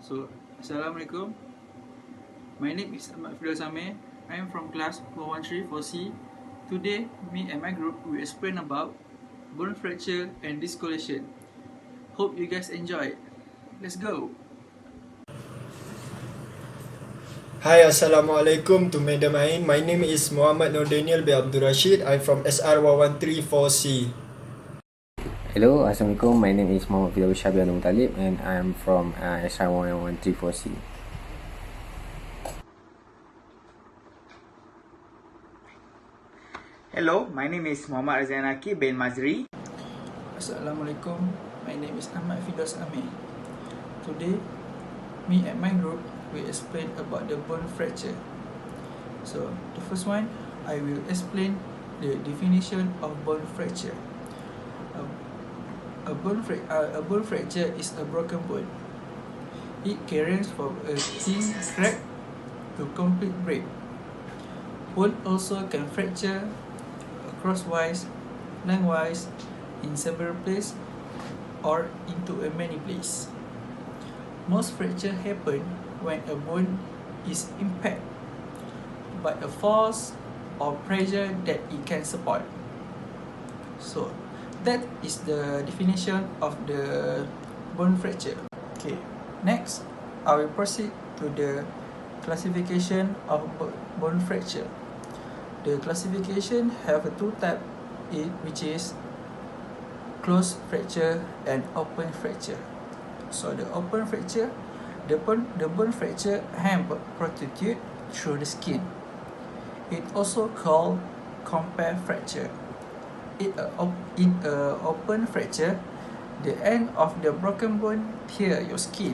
So, Assalamualaikum. My name is Ahmad Fidel Sameh. I am from class 413 4C. Today, me and my group will explain about bone fracture and dislocation. Hope you guys enjoy it. Let's go. Hi, Assalamualaikum to Madam Ain. My name is Muhammad Nur Daniel bin Abdul Rashid. I'm from SR1134C. Hello, Assalamualaikum. My name is Muhammad Fidel Syabi Anum Talib and I am from SR1134C. Hello, my name is Muhammad Azanaki bin Mazri. Assalamualaikum. My name is Ahmad Fidel Sameh. Today, me and my group will explain about the bone fracture. So, the first one, I will explain the definition of bone fracture. A bone fracture is a broken bone. It carries from a thin crack to complete break. Bone also can fracture crosswise, lengthwise, in several places, or into a many places. Most fracture happen when a bone is impacted by a force or pressure that it can support. So, that is the definition of the bone fracture. Okay, next, I will proceed to the classification of bone fracture. The classification have two types, which is closed fracture and open fracture. So the open fracture, the bone fracture hand protrude through the skin. It also called compare fracture. In a open fracture, the end of the broken bone tear your skin.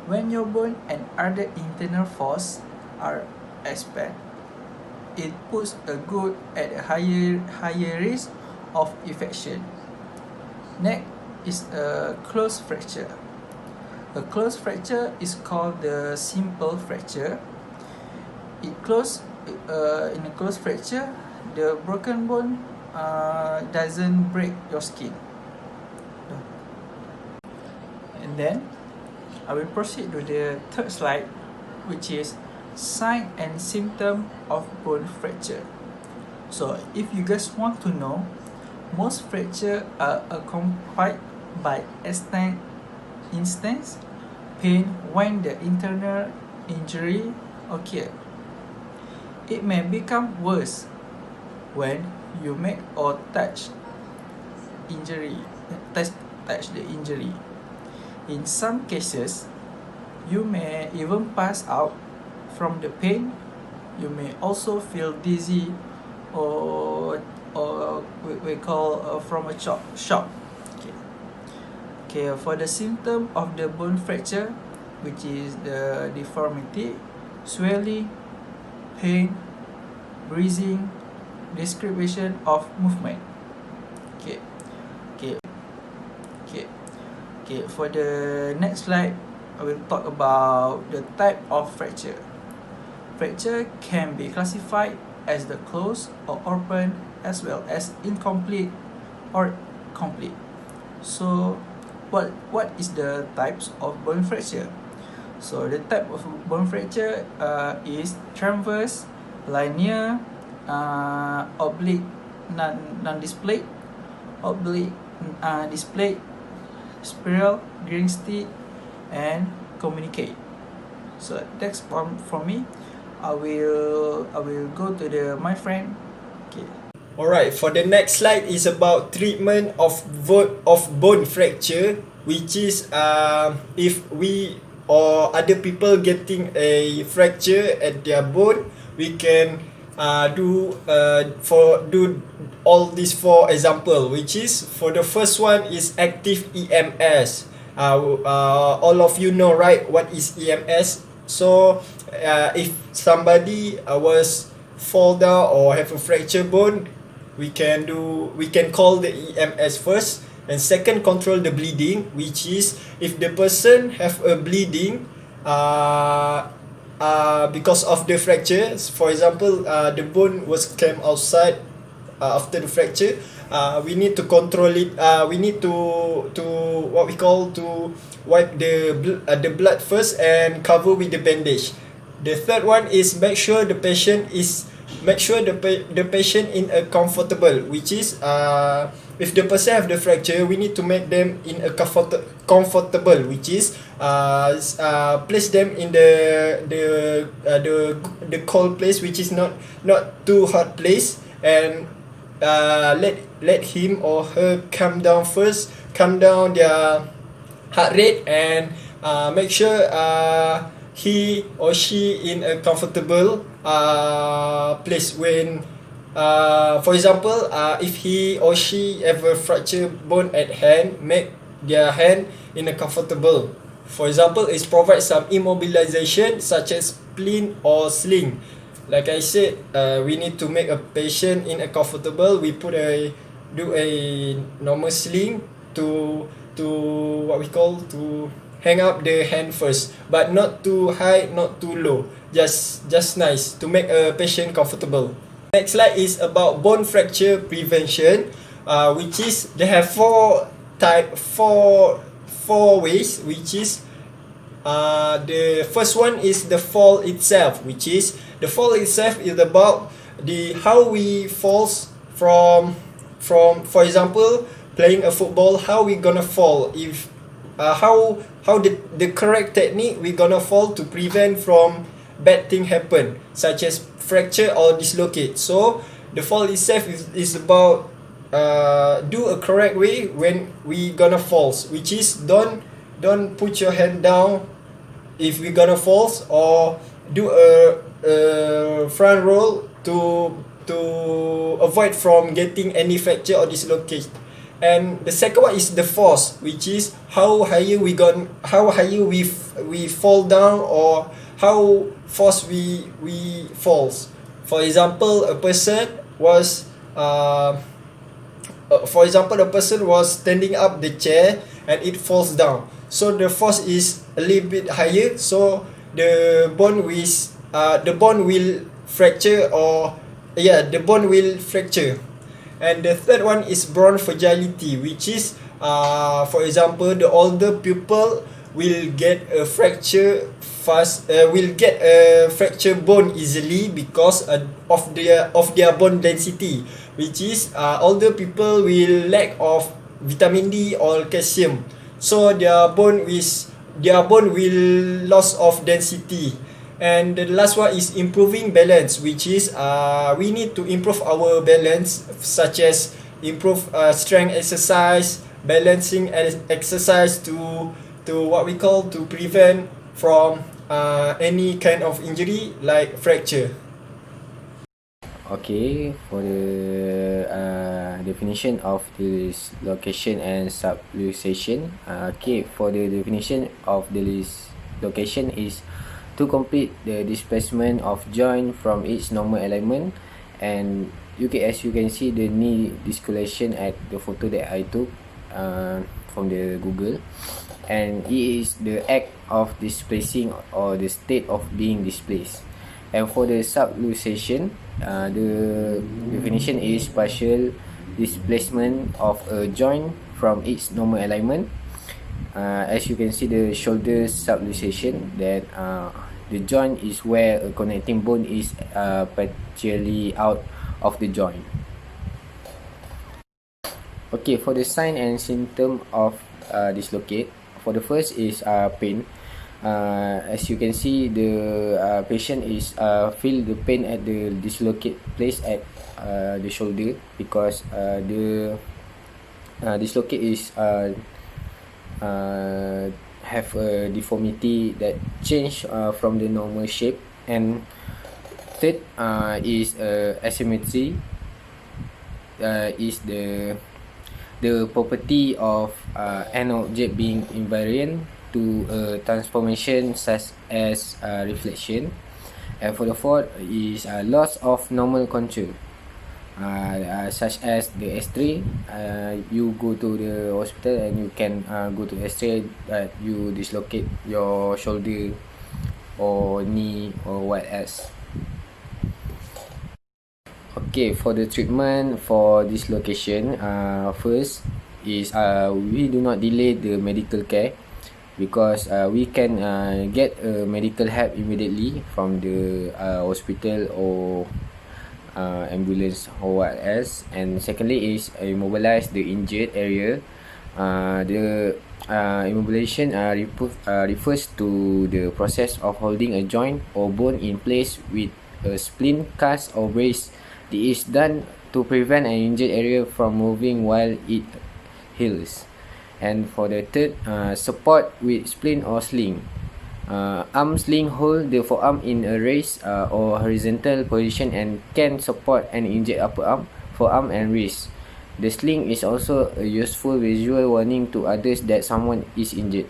When your bone and other internal force are expanded, it puts a good at a higher risk of infection. Next is a closed fracture. A closed fracture is called the simple fracture. In a closed fracture, the broken bone doesn't break your skin. And then I will proceed to the third slide, which is sign and symptom of bone fracture. So if you guys want to know, most fracture are accompanied by intense pain when the internal injury occurs. It may become worse when you make or touch the injury. In some cases, you may even pass out from the pain. You may also feel dizzy or we call from a shock. Okay, for the symptom of the bone fracture, which is the deformity, swelling, pain, bruising, description of movement. Okay. For the next slide, I will talk about the type of fracture. Fracture can be classified as the closed or open, as well as incomplete or complete. So, what is the types of bone fracture? So, the type of bone fracture is transverse, linear, oblique, non-displayed, oblique, displayed, spiral, stick, and communicate. So that's for me. I will go to my friend. Okay. Alright, for the next slide is about treatment of bone fracture, which is if we or other people getting a fracture at their bone, we can do all these four example, which is for the first one is active EMS. All of you know, right, what is EMS? So if somebody was fall down or have a fracture bone, we can call the EMS first, and second, control the bleeding, which is if the person have a bleeding because of the fracture. For example, the bone was came outside after the fracture, we need to control it. We need to what we call to wipe the blood first and cover with the bandage. The third one is make sure the patient in a comfortable, which is if the person have the fracture, we need to make them in a comfortable, which is place them in the cold place, which is not too hot place, and let him or her calm down first, calm down their heart rate, and make sure he or she in a comfortable place when for example if he or she have a fractured bone at hand, make their hand in a comfortable. For example, is provide some immobilization such as splint or sling. Like I said, we need to make a patient in a comfortable. We do a normal sling to what we call to hang up the hand first, but not too high, not too low. Just nice to make a patient comfortable. Next slide is about bone fracture prevention, which is they have four ways, which is the first one is the fall itself, which is the fall itself is about the how we falls from for example playing a football, how we gonna fall, if how the correct technique we gonna fall to prevent from bad thing happen, such as fracture or dislocate. So the fall itself is about do a correct way when we gonna falls, which is don't put your hand down if we gonna falls, or do a front roll to avoid from getting any fracture or dislocate. And the second one is the force, which is how higher we fall down, or how fast we falls. For example, a person was standing up the chair and it falls down. So the force is a little bit higher. So the bone will fracture, the bone will fracture. And the third one is bone fragility, which is for example, the older people will get a fracture bone easily because of their bone density, which is older people will lack of vitamin D or calcium, so their bone will loss of density. And the last one is improving balance, which is we need to improve our balance, such as improve strength exercise, balancing exercise to what we call to prevent from any kind of injury like fracture. Okay, for the definition of dislocation and subluxation. Okay, for the definition of dislocation is to complete the displacement of joint from its normal alignment, and as you can see the knee dislocation at the photo that I took from the Google, and it is the act of displacing or the state of being displaced. And for the subluxation, the definition is partial displacement of a joint from its normal alignment. As you can see the shoulder subluxation, that the joint is where a connecting bone is partially out of the joint. Okay, for the sign and symptom of dislocate, for the first is pain. As you can see, the patient is feel the pain at the dislocate place at the shoulder, because the dislocate is have a deformity that change from the normal shape. And third is asymmetry, is the property of an object being invariant to a transformation such as reflection. And for the fourth is loss of normal control, such as the X-ray. You go to the hospital and you can go to X-ray that you dislocate your shoulder or knee or what else. Okay, for the treatment for dislocation, first is we do not delay the medical care because we can get medical help immediately from the hospital or ambulance or what else. And secondly is immobilize the injured area. The immobilization refers to the process of holding a joint or bone in place with a splint, cast or brace. It is done to prevent an injured area from moving while it heals. And for the third, support with splint or sling. Arm sling hold the forearm in a raised or horizontal position and can support an injured upper arm, forearm and wrist. The sling is also a useful visual warning to others that someone is injured.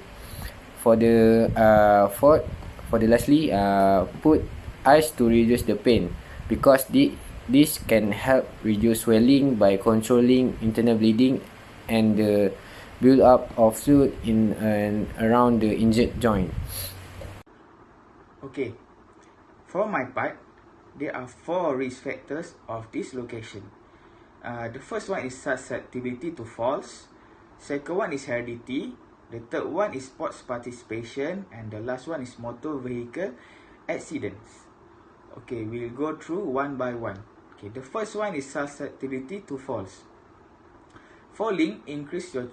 For the lastly, put ice to reduce the pain because this can help reduce swelling by controlling internal bleeding and the build up of fluid in and around the injured joint. Okay, for my part, there are 4 risk factors of dislocation. The first one is susceptibility to falls. Second one is heredity. The third one is sports participation. And the last one is motor vehicle accidents. Okay, we'll go through one by one. Okay, the first one is susceptibility to falls. Falling increase your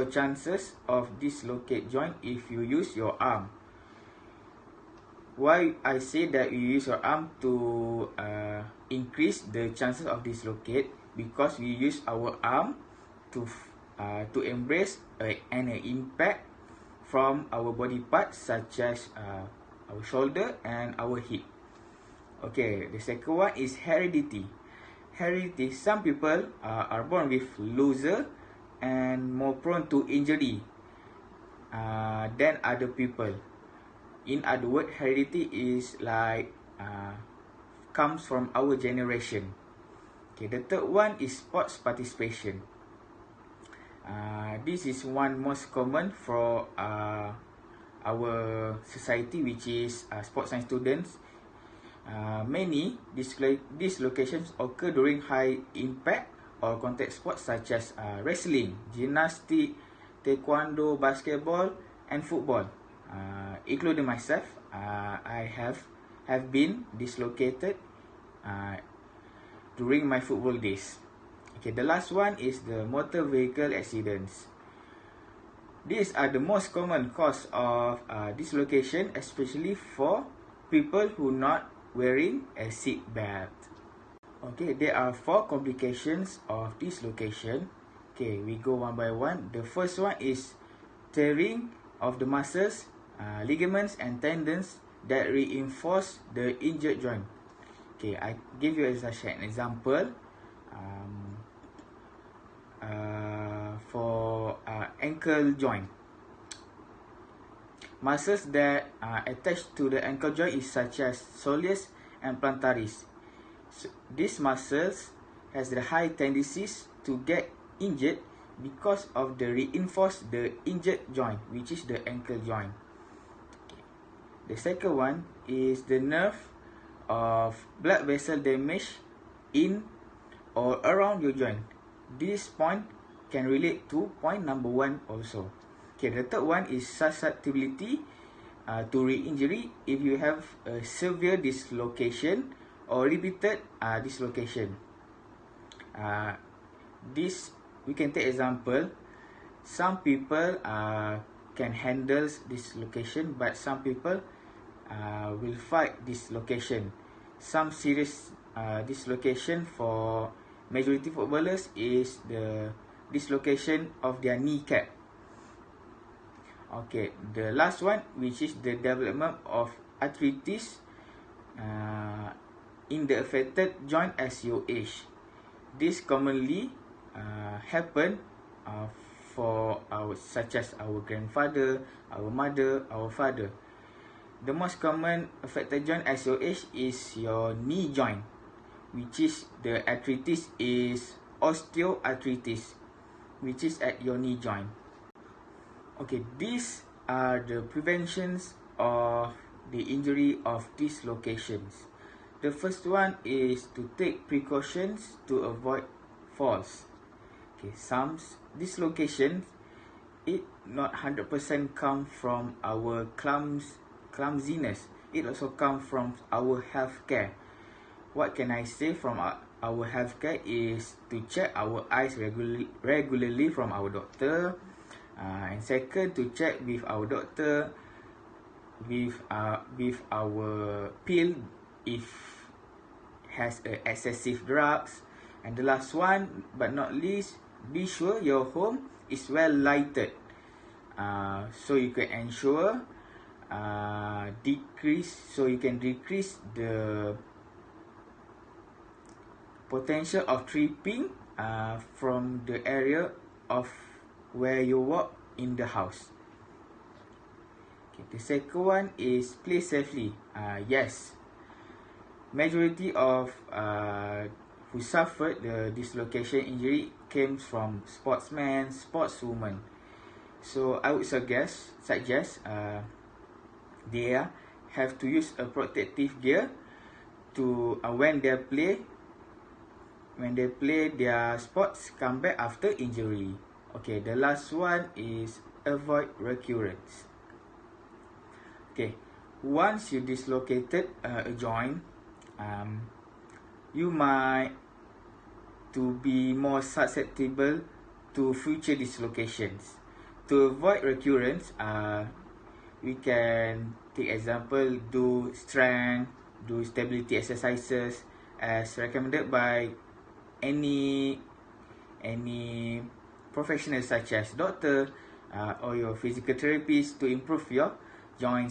chances of dislocate joint if you use your arm. Why I say that you use your arm to increase the chances of dislocate? Because we use our arm to embrace an impact from our body parts such as our shoulder and our hip. Okay, the second one is heredity. Heredity. Some people are born with looser and more prone to injury than other people. In other words, heredity is like comes from our generation. Okay, the third one is sports participation. This is one most common for our society, which is sports science students. Many dislocations occur during high impact or contact sports such as wrestling, gymnastics, taekwondo, basketball, and football. Including myself, I have been dislocated during my football days. Okay, the last one is the motor vehicle accidents. These are the most common cause of dislocation, especially for people who not wearing a seat belt. Okay, there are 4 complications of dislocation. Okay, we go one by one. The first one is tearing of the muscles, ligaments and tendons that reinforce the injured joint. Okay, I give you such an example. For ankle joint, muscles that are attached to the ankle joint is such as soleus and plantaris. So these muscles has the high tendencies to get injured because of the reinforce the injured joint, which is the ankle joint. The second one is the nerve of blood vessel damage in or around your joint. This point can relate to point number 1 also. Okay, the third one is susceptibility to re-injury if you have a severe dislocation or repeated dislocation. This we can take example. Some people can handle dislocation, but some people will fight dislocation. Some serious dislocation for majority footballers is the dislocation of their kneecap. Okay, the last one, which is the development of arthritis in the affected joint as you age. This commonly happen for such as our grandfather, our mother, our father. The most common affected joint as your age is your knee joint, which is the arthritis is osteoarthritis, which is at your knee joint. Okay, these are the preventions of the injury of dislocations. The first one is to take precautions to avoid falls. Okay, some dislocations, it not 100% come from our clumsiness. It also come from our healthcare. What can I say from our healthcare is to check our eyes regularly from our doctor. And second, to check with our doctor with our pill if has excessive drugs. And the last one but not least, be sure your home is well lighted, so you can ensure decrease the potential of tripping from the area of where you walk in the house. Okay, the second one is play safely. Yes, majority of who suffered the dislocation injury came from sportsmen, sportswomen. So I would suggest they have to use a protective gear to when they play their sports, come back after injury. Okay, the last one is avoid recurrence. Okay, once you dislocated a joint, you might to be more susceptible to future dislocations. To avoid recurrence, we can take example, do strength, do stability exercises as recommended by any professional such as doctor or your physical therapist to improve your joints